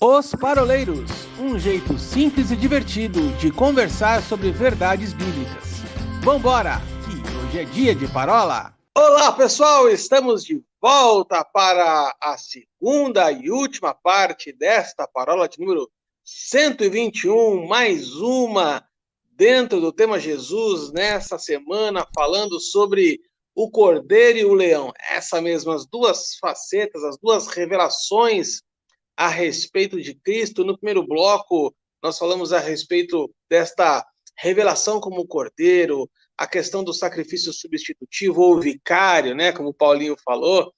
Os Paroleiros, um jeito simples e divertido de conversar sobre verdades bíblicas. Vambora, que hoje é dia de parola! Olá pessoal, estamos de volta para a segunda e última parte desta parola de número 121, mais uma dentro do tema Jesus, nessa semana falando sobre o Cordeiro e o Leão. Essas mesmas duas facetas, as duas revelações a respeito de Cristo. No primeiro bloco, nós falamos a respeito desta revelação como Cordeiro, a questão do sacrifício substitutivo ou vicário, né, como o Paulinho falou.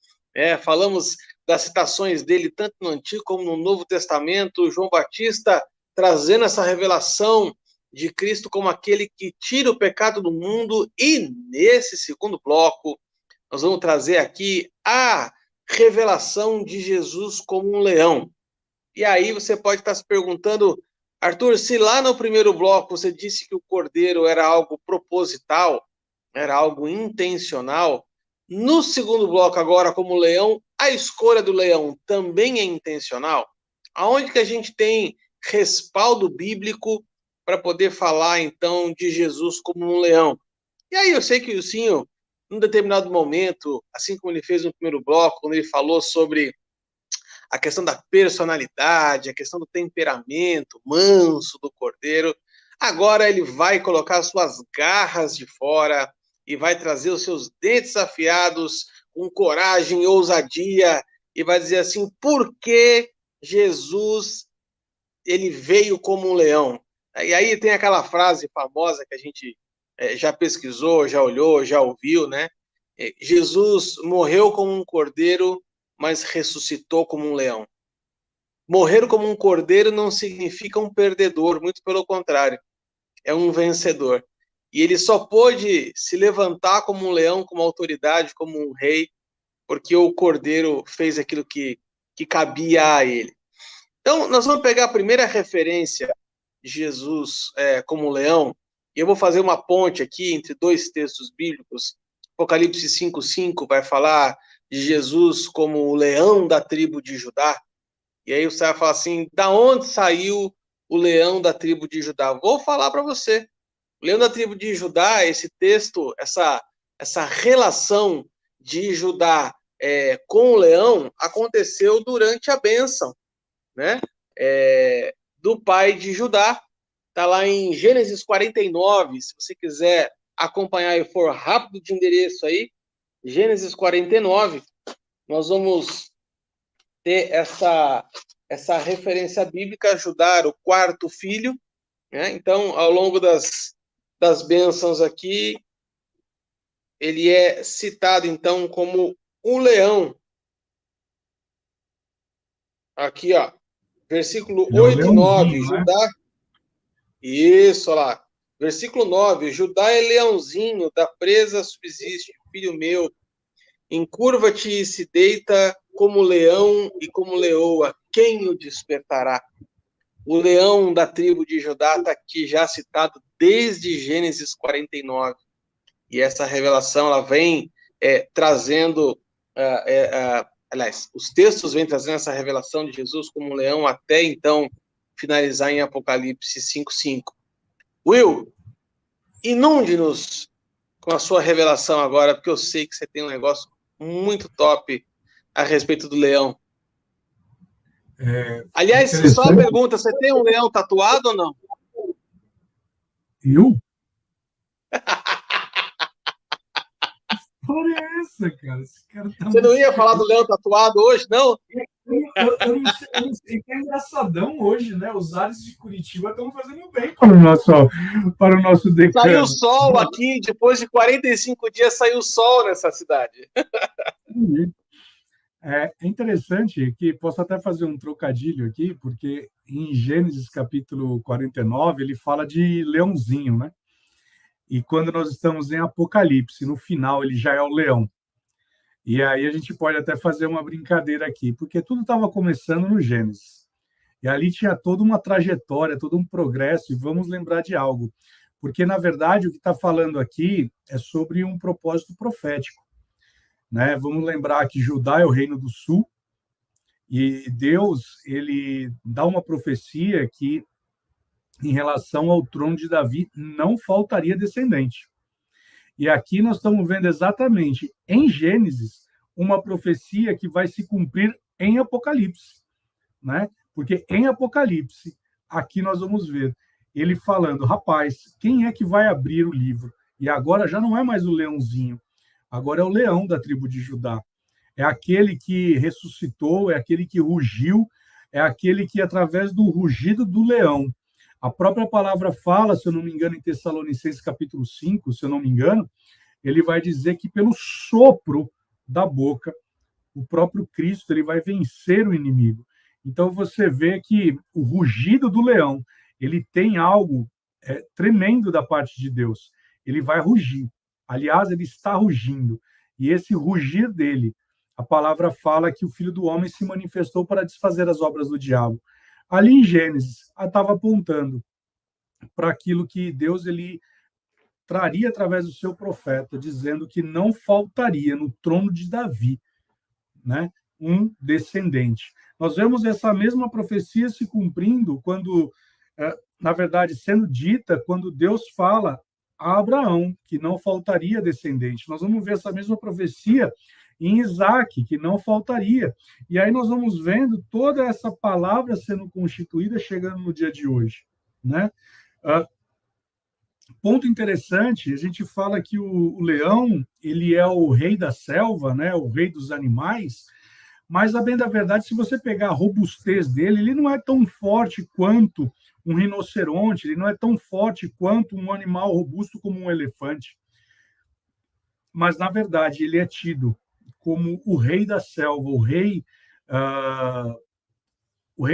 Falamos das citações dele tanto no Antigo como no Novo Testamento, João Batista trazendo essa revelação de Cristo como aquele que tira o pecado do mundo. E nesse segundo bloco, nós vamos trazer aqui a revelação de Jesus como um leão. E aí você pode estar se perguntando, Arthur, se lá no primeiro bloco você disse que o cordeiro era algo proposital, era algo intencional, no segundo bloco agora como leão, a escolha do leão também é intencional? Aonde que a gente tem respaldo bíblico para poder falar então de Jesus como um leão? E aí eu sei que o Sinho, num determinado momento, assim como ele fez no primeiro bloco, quando ele falou sobre a questão da personalidade, a questão do temperamento manso do cordeiro, agora ele vai colocar suas garras de fora e vai trazer os seus dentes afiados com coragem e ousadia e vai dizer assim, por que Jesus ele veio como um leão? E aí tem aquela frase famosa que a gente já pesquisou, já olhou, já ouviu, né? Jesus morreu como um cordeiro, mas ressuscitou como um leão. Morrer como um cordeiro não significa um perdedor, muito pelo contrário, é um vencedor. E ele só pôde se levantar como um leão, como autoridade, como um rei, porque o cordeiro fez aquilo que cabia a ele. Então, nós vamos pegar a primeira referência de Jesus como leão, e eu vou fazer uma ponte aqui entre dois textos bíblicos. Apocalipse 5:5 vai falar de Jesus como o leão da tribo de Judá. E aí você vai falar assim, da onde saiu o leão da tribo de Judá? Vou falar para você. O leão da tribo de Judá, esse texto, essa relação de Judá com o leão aconteceu durante a bênção, né? Do pai de Judá. Está lá em Gênesis 49, se você quiser acompanhar e for rápido de endereço aí, Gênesis 49, nós vamos ter essa referência bíblica, Judá, o quarto filho, né? Então, ao longo das bênçãos aqui, ele é citado, então, como o leão. Aqui, ó, versículo Ele é o 8 e 9, leãozinho, né? Judá, isso, olha lá, versículo 9, Judá é leãozinho, da presa subsiste, filho meu, encurva-te e se deita como leão e como leoa, quem o despertará? O leão da tribo de Judá está aqui já citado desde Gênesis 49. E essa revelação ela vem trazendo, aliás, os textos vêm trazendo essa revelação de Jesus como um leão até então finalizar em Apocalipse 5:5. Will, inunde-nos com a sua revelação agora, porque eu sei que você tem um negócio muito top a respeito do leão. Aliás, só uma pergunta, você tem um leão tatuado ou não? Eu? Que história é essa, cara? Esse cara tá Você não ia falar do leão tatuado hoje, não? Eu não sei, que é engraçadão hoje, né? Os ares de Curitiba estão fazendo bem para o nosso Saiu o decano. sol aqui, depois de 45 dias saiu o sol nessa cidade. É interessante que posso até fazer um trocadilho aqui, porque em Gênesis capítulo 49 ele fala de leãozinho, né? E quando nós estamos em Apocalipse, no final ele já é o leão. E aí a gente pode até fazer uma brincadeira aqui, porque tudo estava começando no Gênesis. E ali tinha toda uma trajetória, todo um progresso, e vamos lembrar de algo. Porque, na verdade, o que está falando aqui é sobre um propósito profético. Né? Vamos lembrar que Judá é o reino do sul, E Deus, ele dá uma profecia que, em relação ao trono de Davi, não faltaria descendente. E aqui nós estamos vendo exatamente, em Gênesis, uma profecia que vai se cumprir em Apocalipse, né? Porque em Apocalipse, aqui nós vamos ver ele falando, rapaz, quem é que vai abrir o livro? E agora já não é mais o leãozinho, agora é o leão da tribo de Judá. É aquele que ressuscitou, é aquele que rugiu, é aquele que, através do rugido do leão, a própria palavra fala, se eu não me engano, em Tessalonicenses capítulo 5, se eu não me engano, ele vai dizer que pelo sopro da boca, o próprio Cristo ele vai vencer o inimigo. Então você vê que o rugido do leão, ele tem algo tremendo da parte de Deus. Ele vai rugir. Aliás, ele está rugindo. E esse rugir dele, a palavra fala que o Filho do Homem se manifestou para desfazer as obras do diabo. Ali em Gênesis, estava apontando para aquilo que Deus ele traria através do seu profeta, dizendo que não faltaria no trono de Davi, né, um descendente. Nós vemos essa mesma profecia se cumprindo quando, na verdade, sendo dita, quando Deus fala a Abraão que não faltaria descendente. Nós vamos ver essa mesma profecia em Isaac, que não faltaria. E aí nós vamos vendo toda essa palavra sendo constituída, chegando no dia de hoje, né? Ponto interessante, a gente fala que o leão, ele é o rei da selva, né? O rei dos animais, mas, a bem da verdade, se você pegar a robustez dele, ele não é tão forte quanto um rinoceronte, ele não é tão forte quanto um animal robusto como um elefante. Mas, na verdade, ele é tido como o rei da selva, o rei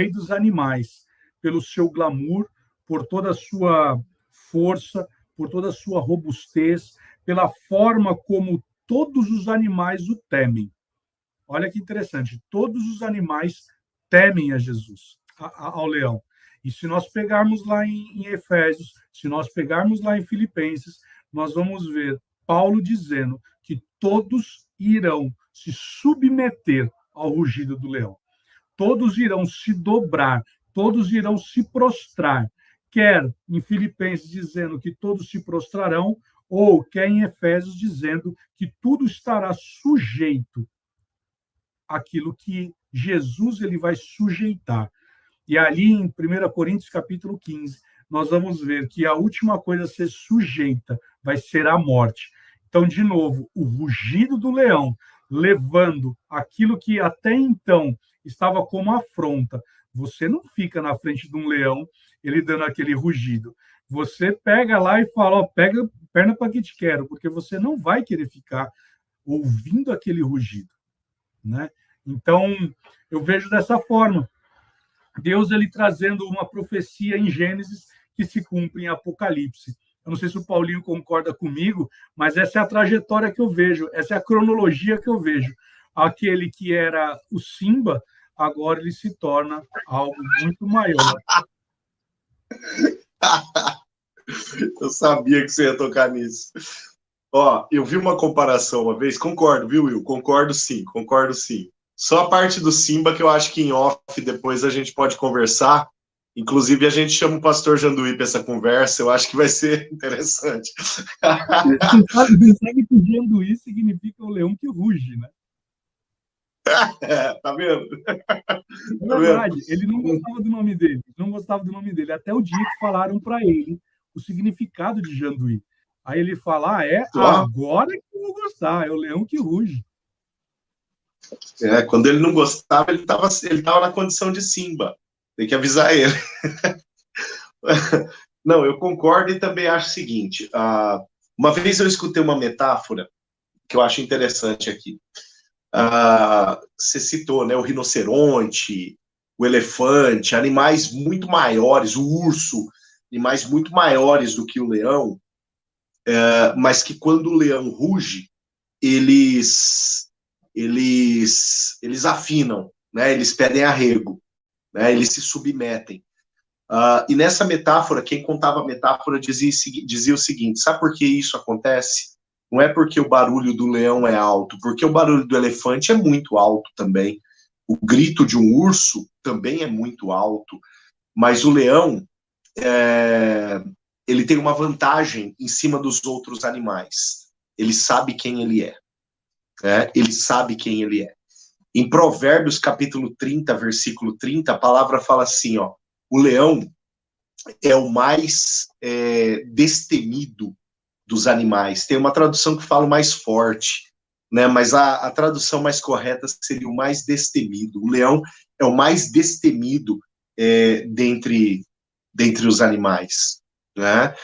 dos animais, pelo seu glamour, por toda a sua força, por toda a sua robustez, pela forma como todos os animais o temem. Olha que interessante, todos os animais temem a Jesus, ao leão. E se nós pegarmos lá em Efésios, se nós pegarmos lá em Filipenses, nós vamos ver Paulo dizendo que todos irão se submeter ao rugido do leão. Todos irão se dobrar, todos irão se prostrar. Quer em Filipenses dizendo que todos se prostrarão, ou quer em Efésios dizendo que tudo estará sujeito àquilo que Jesus ele vai sujeitar. E ali em 1 Coríntios capítulo 15, nós vamos ver que a última coisa a ser sujeita vai ser a morte. Então, de novo, o rugido do leão, levando aquilo que até então estava como afronta. Você não fica na frente de um leão, ele dando aquele rugido. Você pega lá e fala, ó, pega perna para que te quero, porque você não vai querer ficar ouvindo aquele rugido, né? Então, eu vejo dessa forma. Deus ele trazendo uma profecia em Gênesis que se cumpre em Apocalipse. Eu não sei se o Paulinho concorda comigo, mas essa é a trajetória que eu vejo, essa é a cronologia que eu vejo. Aquele que era o Simba, agora ele se torna algo muito maior. Eu sabia que você ia tocar nisso. Ó, eu vi uma comparação uma vez, concordo, viu, Will? Concordo sim. Só a parte do Simba que eu acho que em off depois a gente pode conversar. Inclusive, a gente chama o pastor Janduí para essa conversa, eu acho que vai ser interessante. Você sabe que o Janduí significa o leão que ruge, né? Tá vendo? É verdade, ele não gostava do nome dele, até o dia que falaram para ele o significado de Janduí. Aí ele fala, agora que eu vou gostar, é o leão que ruge. Quando ele não gostava, ele tava na condição de Simba. Tem que avisar ele. Não, eu concordo e também acho o seguinte. Uma vez eu escutei uma metáfora que eu acho interessante aqui. Você citou, né, o rinoceronte, o elefante, animais muito maiores, o urso, animais muito maiores do que o leão, mas que quando o leão ruge, eles afinam, né, eles pedem arrego, né, eles se submetem. E nessa metáfora, quem contava a metáfora dizia o seguinte, sabe por que isso acontece? Não é porque o barulho do leão é alto, porque o barulho do elefante é muito alto também. O grito de um urso também é muito alto, mas o leão, ele tem uma vantagem em cima dos outros animais. Ele sabe quem ele é. Ele sabe quem ele é. Em Provérbios, capítulo 30, versículo 30, a palavra fala assim, ó, o leão é o mais destemido dos animais. Tem uma tradução que fala o mais forte, né? Mas a tradução mais correta seria o mais destemido. O leão é o mais destemido dentre os animais, né?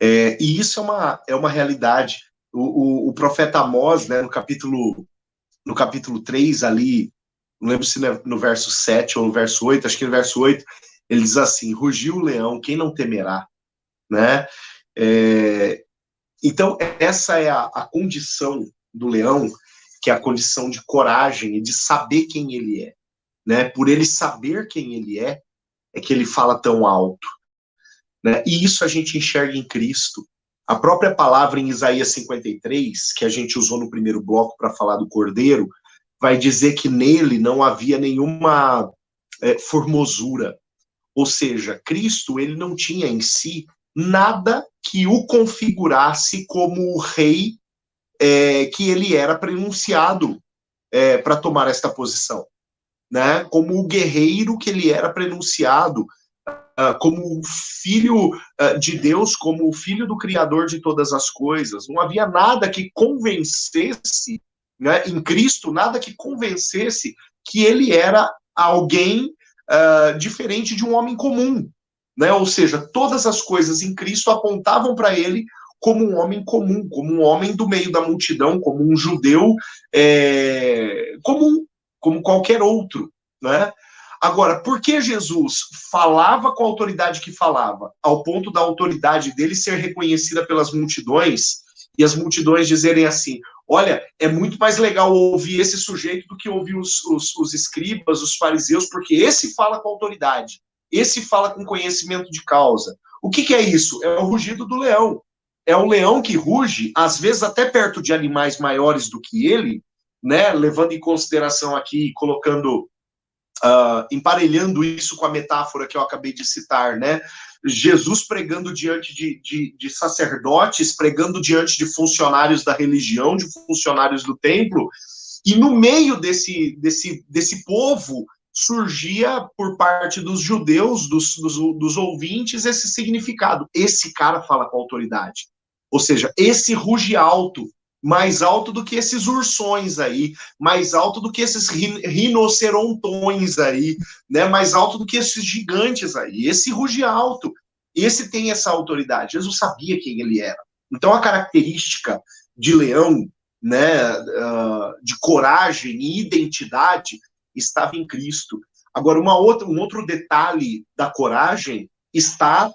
E isso é uma realidade. O profeta Amós, né, no capítulo 3, ali, não lembro se no verso 7 ou no verso 8, acho que no verso 8, ele diz assim, rugiu o leão, quem não temerá? Né? Então, essa é a condição do leão, que é a condição de coragem e de saber quem ele é. Né? Por ele saber quem ele é que ele fala tão alto. Né? E isso a gente enxerga em Cristo. A própria palavra em Isaías 53, que a gente usou no primeiro bloco para falar do Cordeiro, vai dizer que nele não havia nenhuma formosura. Ou seja, Cristo, ele não tinha em si nada que o configurasse como o rei que ele era prenunciado para tomar esta posição. Né? Como o guerreiro que ele era prenunciado, como o filho de Deus, como o filho do Criador de todas as coisas. Não havia nada que convencesse, né, em Cristo, nada que convencesse que ele era alguém diferente de um homem comum. Né? Ou seja, todas as coisas em Cristo apontavam para ele como um homem comum, como um homem do meio da multidão, como um judeu comum, como qualquer outro. Né? Agora, por que Jesus falava com a autoridade que falava, ao ponto da autoridade dele ser reconhecida pelas multidões, e as multidões dizerem assim, olha, é muito mais legal ouvir esse sujeito do que ouvir os escribas, os fariseus, porque esse fala com autoridade, esse fala com conhecimento de causa. O que é isso? É o rugido do leão. É o leão que ruge, às vezes até perto de animais maiores do que ele, né, levando em consideração aqui, colocando... emparelhando isso com a metáfora que eu acabei de citar, né? Jesus pregando diante de sacerdotes, pregando diante de funcionários da religião, de funcionários do templo, e no meio desse povo surgia por parte dos judeus, dos ouvintes, esse significado. Esse cara fala com autoridade. Ou seja, esse ruge alto, mais alto do que esses ursões aí, mais alto do que esses rinocerontões aí, né? Mais alto do que esses gigantes aí. Esse ruge alto, esse tem essa autoridade. Jesus sabia quem ele era. Então a característica de leão, né, de coragem e identidade, estava em Cristo. Agora, um outro detalhe da coragem está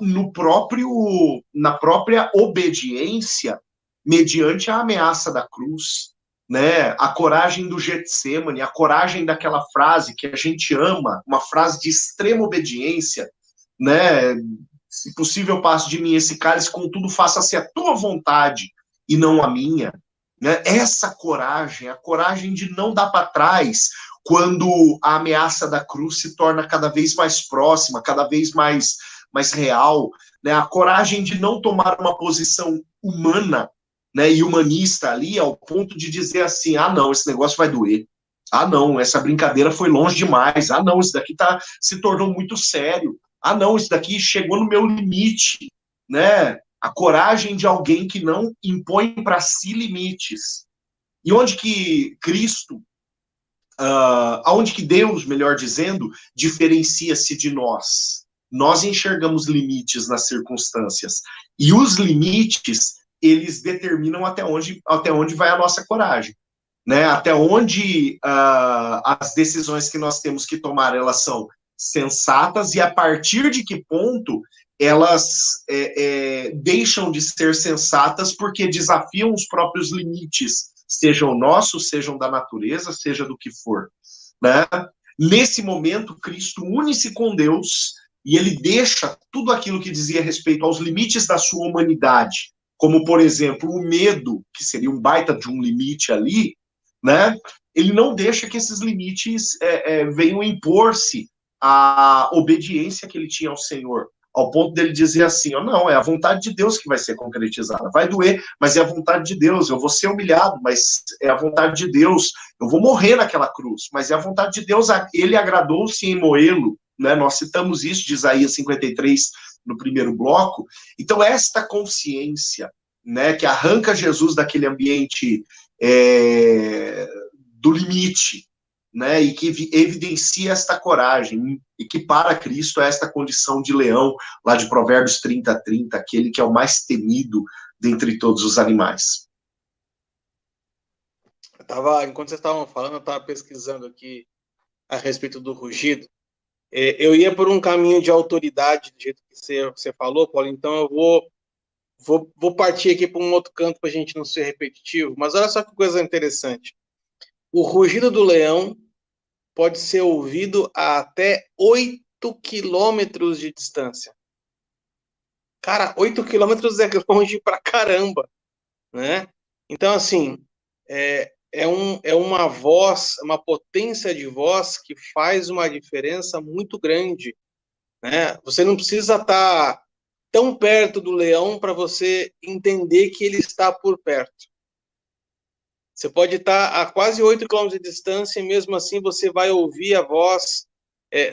na própria obediência mediante a ameaça da cruz, né? A coragem do Getsemane, a coragem daquela frase que a gente ama, uma frase de extrema obediência, né? Se possível, passe de mim esse cálice, contudo, faça-se a tua vontade e não a minha. Né? Essa coragem, a coragem de não dar para trás quando a ameaça da cruz se torna cada vez mais próxima, cada vez mais real, né? A coragem de não tomar uma posição humana, né, e humanista ali, ao ponto de dizer assim, não, esse negócio vai doer, não, essa brincadeira foi longe demais, não, isso daqui se tornou muito sério, não, isso daqui chegou no meu limite, né? A coragem de alguém que não impõe para si limites. E onde que Cristo, aonde que Deus, melhor dizendo, diferencia-se de nós? Nós enxergamos limites nas circunstâncias, e os limites eles determinam até onde vai a nossa coragem, né? Até onde as decisões que nós temos que tomar, elas são sensatas, e a partir de que ponto elas deixam de ser sensatas porque desafiam os próprios limites, sejam nossos, sejam da natureza, seja do que for, né? Nesse momento, Cristo une-se com Deus, e ele deixa tudo aquilo que dizia respeito aos limites da sua humanidade, como, por exemplo, o medo, que seria um baita de um limite ali, né? Ele não deixa que esses limites venham impor-se à obediência que ele tinha ao Senhor, ao ponto dele dizer assim, ó, não, é a vontade de Deus que vai ser concretizada, vai doer, mas é a vontade de Deus, eu vou ser humilhado, mas é a vontade de Deus, eu vou morrer naquela cruz, mas é a vontade de Deus, ele agradou-se em moê-lo, né? Nós citamos isso de Isaías 53 no primeiro bloco. Então, esta consciência, né, que arranca Jesus daquele ambiente do limite, né, e que evidencia esta coragem, e que para Cristo é esta condição de leão, lá de Provérbios 30:30, aquele que é o mais temido dentre todos os animais. Enquanto vocês estavam falando, eu estava pesquisando aqui a respeito do rugido. Eu ia por um caminho de autoridade, do jeito que você falou, Paulo, então eu vou partir aqui para um outro canto para a gente não ser repetitivo, mas olha só que coisa interessante. O rugido do leão pode ser ouvido a até 8 quilômetros de distância. Cara, 8 quilômetros é longe pra caramba, né? Então, assim, é uma voz, uma potência de voz que faz uma diferença muito grande, né? Você não precisa estar tão perto do leão para você entender que ele está por perto. Você pode estar a quase 8 quilômetros de distância e mesmo assim você vai ouvir a voz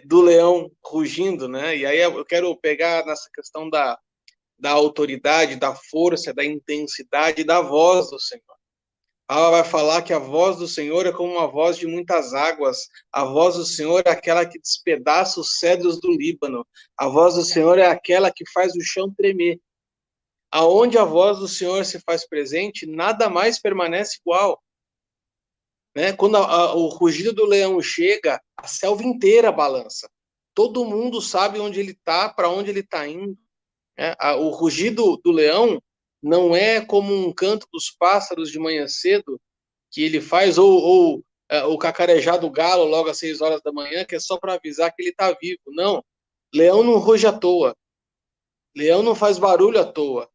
do leão rugindo, né? E aí eu quero pegar nessa questão da autoridade, da força, da intensidade da voz do Senhor. Ela vai falar que a voz do Senhor é como uma voz de muitas águas. A voz do Senhor é aquela que despedaça os cedros do Líbano. A voz do Senhor é aquela que faz o chão tremer. Aonde a voz do Senhor se faz presente, nada mais permanece igual. Né? Quando o rugido do leão chega, a selva inteira balança. Todo mundo sabe onde ele está, para onde ele está indo. Né? O rugido do leão não é como um canto dos pássaros de manhã cedo, que ele faz, ou o cacarejar do galo logo às 6 horas da manhã, que é só para avisar que ele está vivo. Não, leão não ruge à toa. Leão não faz barulho à toa.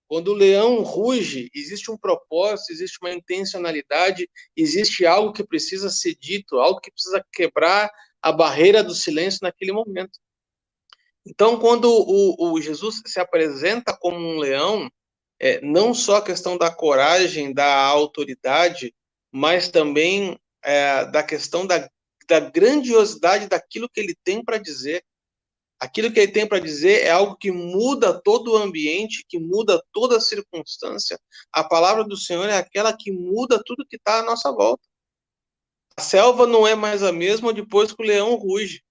Quando o leão ruge, existe um propósito, existe uma intencionalidade, existe algo que precisa ser dito, algo que precisa quebrar a barreira do silêncio naquele momento. Então, quando o Jesus se apresenta como um leão, não só a questão da coragem, da autoridade, mas também da questão da grandiosidade daquilo que ele tem para dizer. Aquilo que ele tem para dizer é algo que muda todo o ambiente, que muda toda a circunstância. A palavra do Senhor é aquela que muda tudo que está à nossa volta. A selva não é mais a mesma depois que o leão ruge,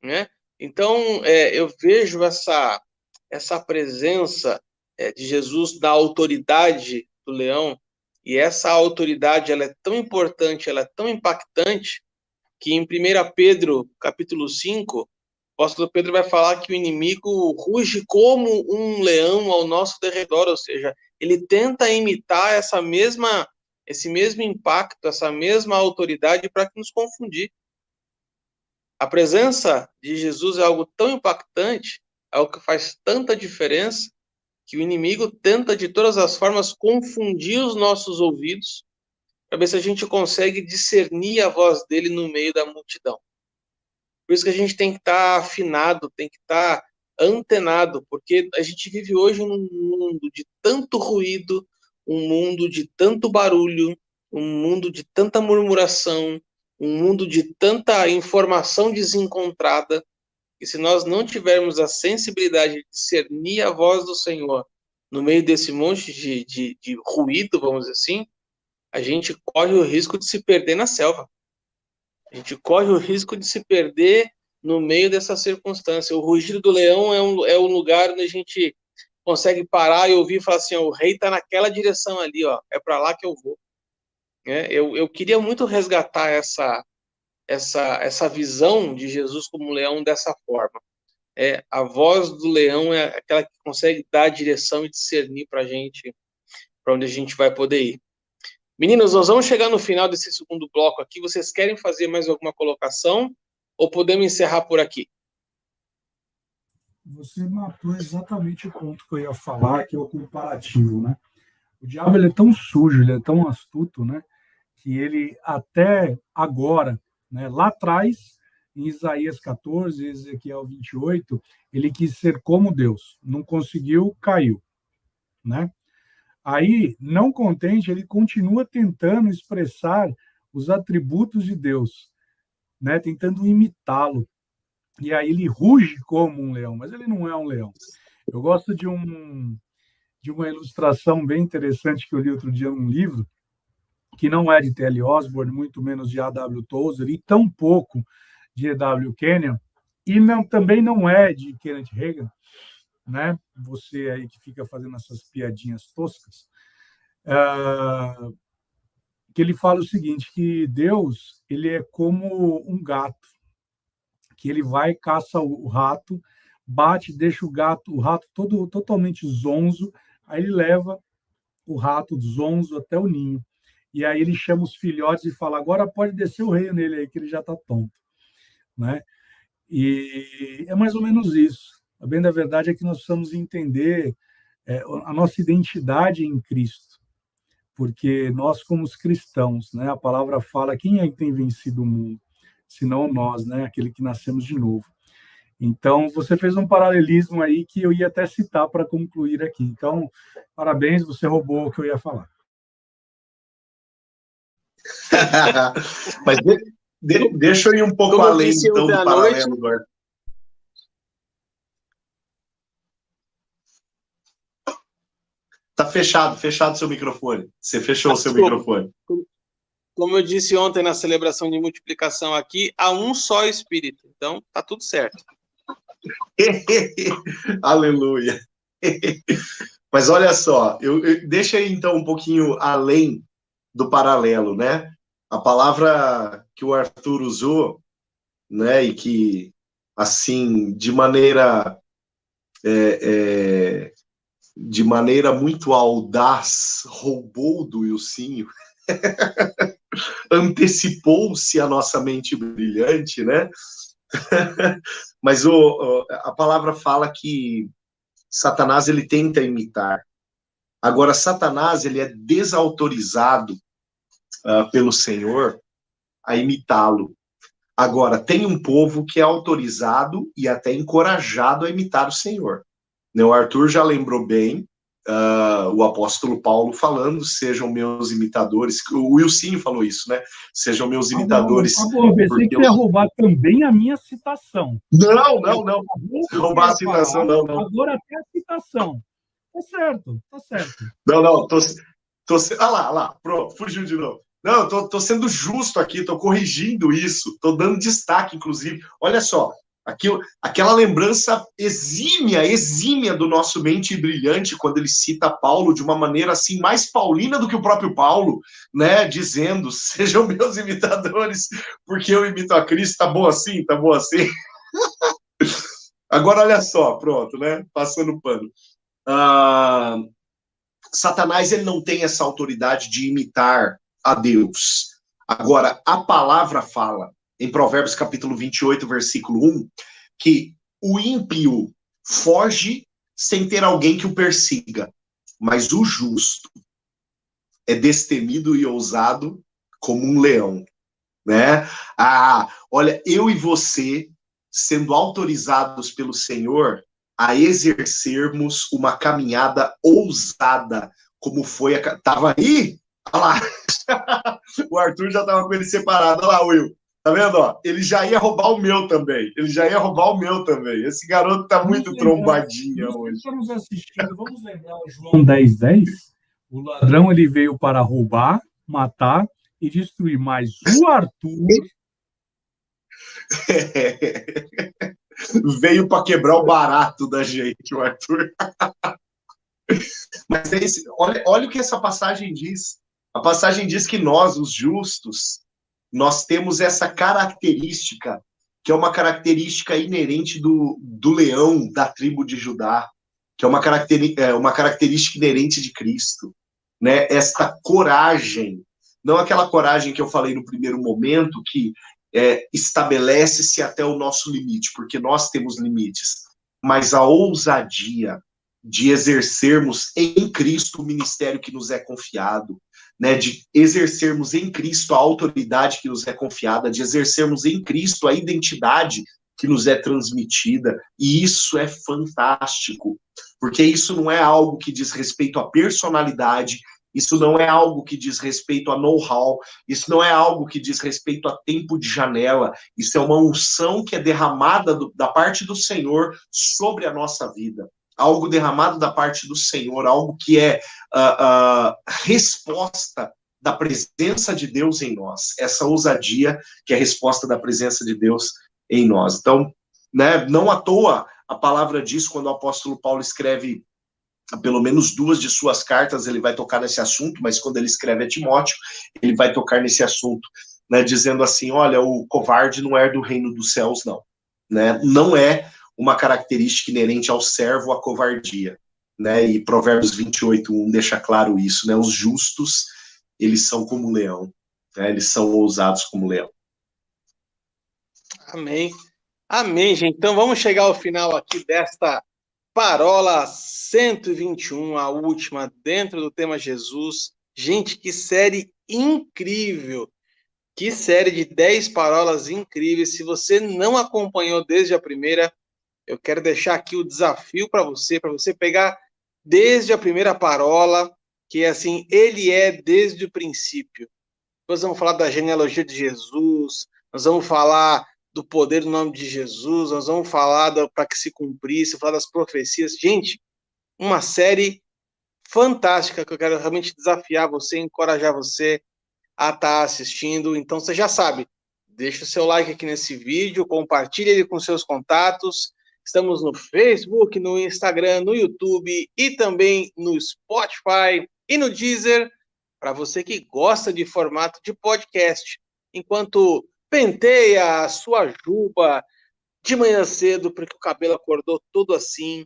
né? Então, eu vejo essa presença de Jesus da autoridade do leão, e essa autoridade ela é tão importante, ela é tão impactante, que em 1 Pedro, capítulo 5, o apóstolo Pedro vai falar que o inimigo ruge como um leão ao nosso derredor, ou seja, ele tenta imitar esse mesmo impacto, essa mesma autoridade para nos confundir. A presença de Jesus é algo tão impactante, é algo que faz tanta diferença, que o inimigo tenta de todas as formas confundir os nossos ouvidos, para ver se a gente consegue discernir a voz dele no meio da multidão. Por isso que a gente tem que estar afinado, tem que estar antenado, porque a gente vive hoje num mundo de tanto ruído, um mundo de tanto barulho, um mundo de tanta murmuração, um mundo de tanta informação desencontrada, e se nós não tivermos a sensibilidade de discernir a voz do Senhor no meio desse monte de ruído, vamos dizer assim, a gente corre o risco de se perder na selva. A gente corre o risco de se perder no meio dessa circunstância. O rugido do leão é um lugar onde a gente consegue parar e ouvir e falar assim, o rei está naquela direção ali, ó, é para lá que eu vou. Eu queria muito resgatar essa visão de Jesus como leão dessa forma. A voz do leão é aquela que consegue dar a direção e discernir para a gente, para onde a gente vai poder ir. Meninos, nós vamos chegar no final desse segundo bloco aqui. Vocês querem fazer mais alguma colocação ou podemos encerrar por aqui? Você matou exatamente o ponto que eu ia falar, que é o comparativo, né? O diabo ele é tão sujo, ele é tão astuto, né? que ele até agora, né, lá atrás, em Isaías 14, Ezequiel 28, ele quis ser como Deus, não conseguiu, caiu, né? Aí, não contente, ele continua tentando expressar os atributos de Deus, né, tentando imitá-lo. E aí ele ruge como um leão, mas ele não é um leão. Eu gosto de uma ilustração bem interessante que eu li outro dia num livro, que não é de T.L. Osborne, muito menos de A.W. Tozer, e tampouco de E.W. Kenyon, e também não é de Kenneth Hagin, né? Você aí que fica fazendo essas piadinhas toscas, que ele fala o seguinte, que Deus, ele é como um gato, que ele vai, caça o rato, bate, deixa o rato todo totalmente zonzo, aí ele leva o rato zonzo até o ninho. E aí ele chama os filhotes e fala, agora pode descer o reino nele aí, que ele já está tonto, né? E é mais ou menos isso. A bem da verdade é que nós precisamos entender a nossa identidade em Cristo, porque nós, como os cristãos, né, a palavra fala, quem é que tem vencido o mundo? Senão nós, né, aquele que nascemos de novo. Então, você fez um paralelismo aí que eu ia até citar para concluir aqui. Então, parabéns, você roubou o que eu ia falar. Mas deixa eu ir um pouco além, então, do paralelo, Eduardo. Tá fechado seu microfone. Você fechou o seu microfone. Como eu disse ontem na celebração de multiplicação aqui, há um só Espírito. Então, tá tudo certo. Aleluia. Mas olha só, deixa aí então um pouquinho além do paralelo, né? A palavra que o Arthur usou, né, e que, assim, de maneira muito audaz, roubou do Wilsinho, antecipou-se a nossa mente brilhante, né? Mas a palavra fala que Satanás, ele tenta imitar. Agora, Satanás, ele é desautorizado pelo Senhor a imitá-lo. Agora, tem um povo que é autorizado e até encorajado a imitar o Senhor. O Arthur já lembrou bem o apóstolo Paulo falando, sejam meus imitadores. O Wilsinho falou isso, né? Sejam meus imitadores. Eu pensei que ia roubar também a minha citação. Não. Roubar a citação, não. Agora até a citação. Tá certo. Não. Olha lá, pronto, fugiu de novo. Não, tô sendo justo aqui, tô corrigindo isso, tô dando destaque, inclusive. Olha só, aquela lembrança exímia do nosso mente brilhante, quando ele cita Paulo de uma maneira assim, mais paulina do que o próprio Paulo, né? Dizendo, sejam meus imitadores, porque eu imito a Cristo, tá bom assim? Agora, olha só, pronto, né? Passando pano. Satanás, ele não tem essa autoridade de imitar a Deus. Agora, a palavra fala, em Provérbios capítulo 28, versículo 1, que o ímpio foge sem ter alguém que o persiga, mas o justo é destemido e ousado como um leão, né? Olha, eu e você, sendo autorizados pelo Senhor a exercermos uma caminhada ousada, como foi Tava aí? Olha lá. O Arthur já estava com ele separado. Olha lá, Will. Tá vendo? Ó, ele já ia roubar o meu também. Esse garoto tá muito trombadinha hoje. Estamos assistindo. Vamos lembrar o João 10:10? O ladrão, ele veio para roubar, matar e destruir. Mas o Arthur... Veio para quebrar o barato da gente, o Arthur. Mas olha o que essa passagem diz. A passagem diz que nós, os justos, nós temos essa característica, que é uma característica inerente do leão da tribo de Judá, que é uma característica inerente de Cristo, né? Esta coragem, não aquela coragem que eu falei no primeiro momento, que estabelece-se até o nosso limite, porque nós temos limites, mas a ousadia de exercermos em Cristo o ministério que nos é confiado, né, de exercermos em Cristo a autoridade que nos é confiada, de exercermos em Cristo a identidade que nos é transmitida, e isso é fantástico, porque isso não é algo que diz respeito à personalidade, isso não é algo que diz respeito a know-how, isso não é algo que diz respeito a tempo de janela, isso é uma unção que é derramada da parte do Senhor sobre a nossa vida, algo derramado da parte do Senhor, algo que é resposta da presença de Deus em nós, essa ousadia que é resposta da presença de Deus em nós. Então, né, não à toa a palavra diz, quando o apóstolo Paulo escreve pelo menos 2 de suas cartas, ele vai tocar nesse assunto, mas quando ele escreve a Timóteo, ele vai tocar nesse assunto, né, dizendo assim, olha, o covarde não é do reino dos céus, não. Né? Não é uma característica inerente ao servo a covardia. Né? E Provérbios 28:1 deixa claro isso. Né? Os justos, eles são como leão. Né? Eles são ousados como leão. Amém. Amém, gente. Então vamos chegar ao final aqui desta Parola 121, a última, dentro do tema Jesus. Gente, que série incrível! Que série de 10 parolas incríveis. Se você não acompanhou desde a primeira, eu quero deixar aqui o desafio para você pegar desde a primeira parola, que é assim, ele é desde o princípio. Nós vamos falar da genealogia de Jesus, nós vamos falar do poder do nome de Jesus, nós vamos falar para que se cumprisse, falar das profecias. Gente, uma série fantástica que eu quero realmente desafiar você, encorajar você a estar assistindo. Então você já sabe, deixa o seu like aqui nesse vídeo, compartilha ele com seus contatos. Estamos no Facebook, no Instagram, no YouTube e também no Spotify e no Deezer, para você que gosta de formato de podcast. Enquanto penteia a sua juba de manhã cedo, porque o cabelo acordou todo assim.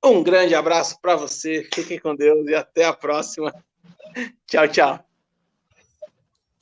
Um grande abraço para você, fiquem com Deus e até a próxima. Tchau, tchau.